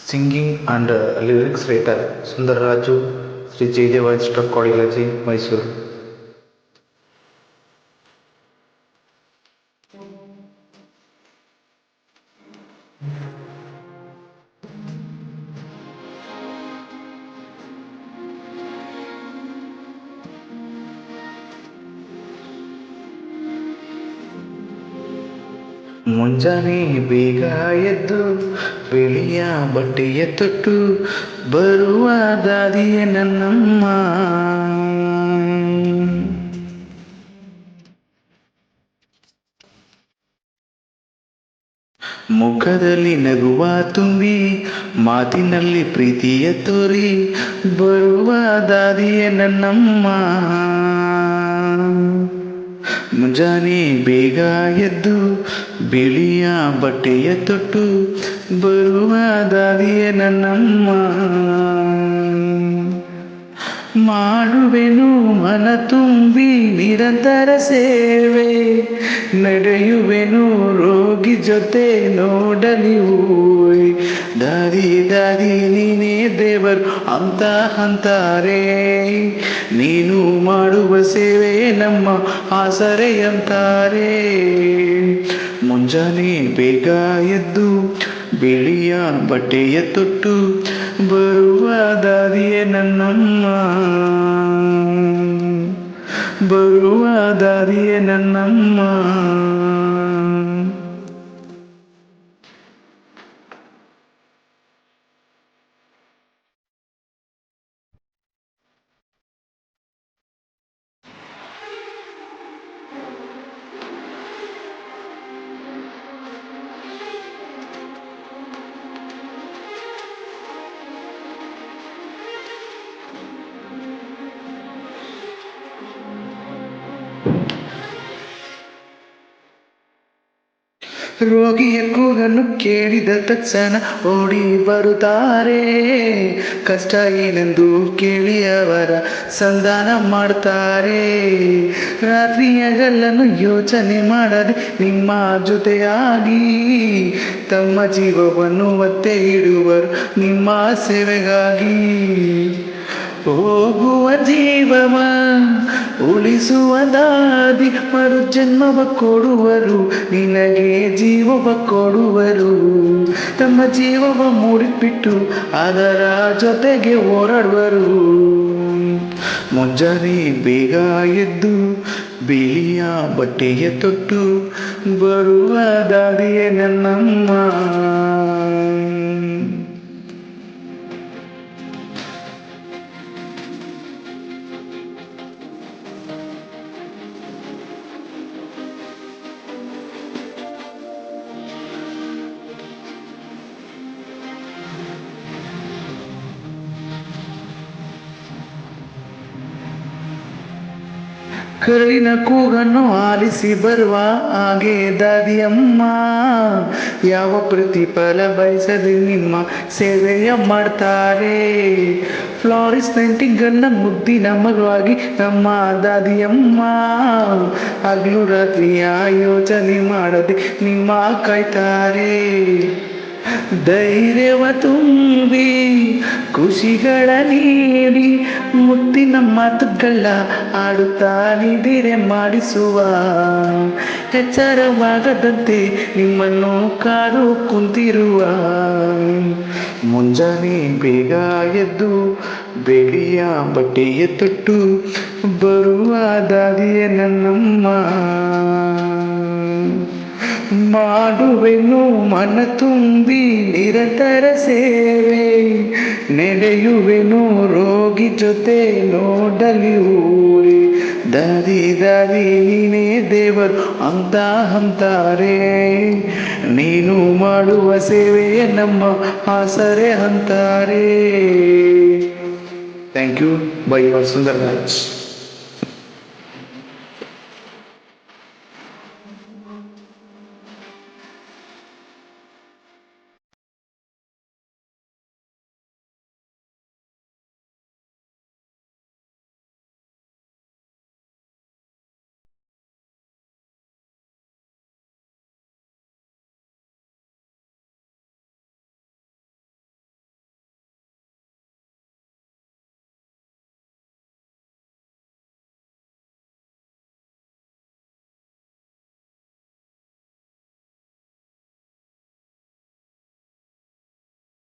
Singing and lyrics writer Sundarraju, Sri J.J. Vaistra College, Mysore. ಮುಂಜಾನೆ ಬೇಗ ಎದ್ದು ಬಿಳಿಯ ಬಟ್ಟೆಯ ತೊಟ್ಟು ಬರುವ ದಾರಿಯೇ ನನ್ನಮ್ಮ. ಮುಖದಲ್ಲಿ ನಗುವ ತುಂಬಿ ಮಾತಿನಲ್ಲಿ ಪ್ರೀತಿಯ ತೋರಿ ಬರುವ ದಾರಿಯೇ ನನ್ನಮ್ಮ. ಮುಂಜಾನೆ ಬೇಗ ಎದ್ದು ಬಿಳಿಯ ಬಟ್ಟೆಯ ತೊಟ್ಟು ಬರುವ ದಾರಿಯೇ ನನ್ನಮ್ಮ. ಮಾಡುವೆನು ಮನ ತುಂಬಿ ನಿರಂತರ ಸೇವೆ, ನಡೆಯುವೆನು ರೋಗಿ ಜೊತೆ ನೋಡಲಿ ಹೋಯ್. ದಾರಿ ದಾರಿ ನೀನೇ ದೇವರು ಅಂತ ಅಂತಾರೆ, ನೀನು ಮಾಡುವ ಸೇವೆ ನಮ್ಮ ಆಸರೆ ಅಂತಾರೆ. ಮುಂಜಾನೆ ಬೇಗ ಎದ್ದು ಬಿಳಿಯ ಬಟ್ಟೆಯ ತೊಟ್ಟು ಬರುವ ದಾರಿಯೇ ನನ್ನಮ್ಮ. ಬರುವ ದಾರಿಯೇ ನನ್ನಮ್ಮ. ರೋಗಿಯ ಕೂಗನ್ನು ಕೇಳಿದ ತಕ್ಷಣ ಓಡಿ ಬರುತ್ತಾರೆ, ಕಷ್ಟ ಏನೆಂದು ಕೇಳಿ ಅವರ ಸಂಧಾನ ಮಾಡ್ತಾರೆ. ರಾತ್ರಿಯಗಲನ್ನು ಯೋಚನೆ ಮಾಡದೆ ನಿಮ್ಮ ಜೊತೆಯಾಗಿ ತಮ್ಮ ಜೀವವನ್ನು ಒತ್ತೆ ಇಡುವರು ನಿಮ್ಮ ಸೇವೆಗಾಗಿ. ಹೋಗುವ ಜೀವವ ಉಳಿಸುವ ದಾದಿ ಮರುಜನ್ಮವ ಕೊಡುವರು, ನಿನಗೆ ಜೀವವ ಕೊಡುವರು. ತಮ್ಮ ಜೀವವ ಮೂಡಿಬಿಟ್ಟು ಅದರ ಜೊತೆಗೆ ಹೋರಾಡುವರು. ಮುಂಜಾನೆ ಬೇಗ ಎದ್ದು ಬಿಳಿಯ ಬಟ್ಟೆಯ ತೊಟ್ಟು ಬರುವ ದಾರಿಯೇ ನನ್ನಮ್ಮ. ಕರುಳಿನ ಕೂಗನ್ನು ಆಲಿಸಿ ಬರುವ ಹಾಗೆ ದಾದಿಯಮ್ಮ, ಯಾವ ಪ್ರತಿಫಲ ಬಯಸದೆ ನಿಮ್ಮ ಸೇವೆಯ ಮಾಡ್ತಾರೆ. ಫ್ಲಾರಿಸ್ ನೈಟಿಂಗೇಲ್ನ ಮುದ್ದಿನ ಮಗುವಾಗಿ ನಮ್ಮ ದಾದಿಯಮ್ಮ, ಹಗಲು ರಾತ್ರಿಯ ಯೋಚನೆ ಮಾಡದೆ ನಿಮ್ಮ ಕಾಯ್ತಾರೆ. ಧೈರ್ಯವ ತುಂಬಿ ಖುಷಿಗಳ ನೀಡಿ ಮುತ್ತಿನ ಮಾತುಗಳ ಆಡುತ್ತಾ ನಿದ್ರೆ ಮಾಡಿಸುವ, ಎಚ್ಚರವಾಗದಂತೆ ನಿಮ್ಮನ್ನು ಕಾದು ಕುಂತಿರುವ. ಮುಂಜಾನೆ ಬೇಗ ಎದ್ದು ಬಿಳಿಯ ಬಟ್ಟೆಯ ತೊಟ್ಟು ಬರುವ ದಾರಿಯೇ ನನ್ನಮ್ಮ. ಮಾಡುವೆನು ಮನ ತುಂಬಿ ನಿರಂತರ ಸೇವೆ, ನಡೆಯುವೆನು ರೋಗಿ ಜೊತೆ ನೋಡಲಿ ಹೋಯ್. ದಾರಿ ದಾರಿ ನೀನೇ ದೇವರು ಅಂತ ಅಂತಾರೆ, ನೀನು ಮಾಡುವ ಸೇವೆಯೇ ನಮ್ಮ ಆಸರೆ ಅಂತಾರೆ. Thank you. Bye your Sundar Raj.